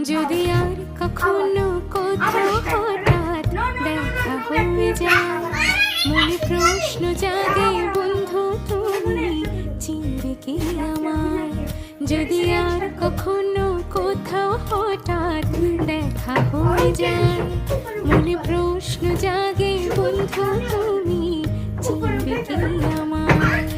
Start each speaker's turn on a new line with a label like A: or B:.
A: যদি আর কখনো কোথাও হঠাৎ দেখা হয়ে যায়, মনে প্রশ্ন জাগে বন্ধু তুমি চিনবে কি আমায়। যদি আর কখনো কোথাও হঠাৎ দেখা হয়ে যায়, মনে প্রশ্ন জাগে বন্ধু তুমি চিনবে কি আমায়।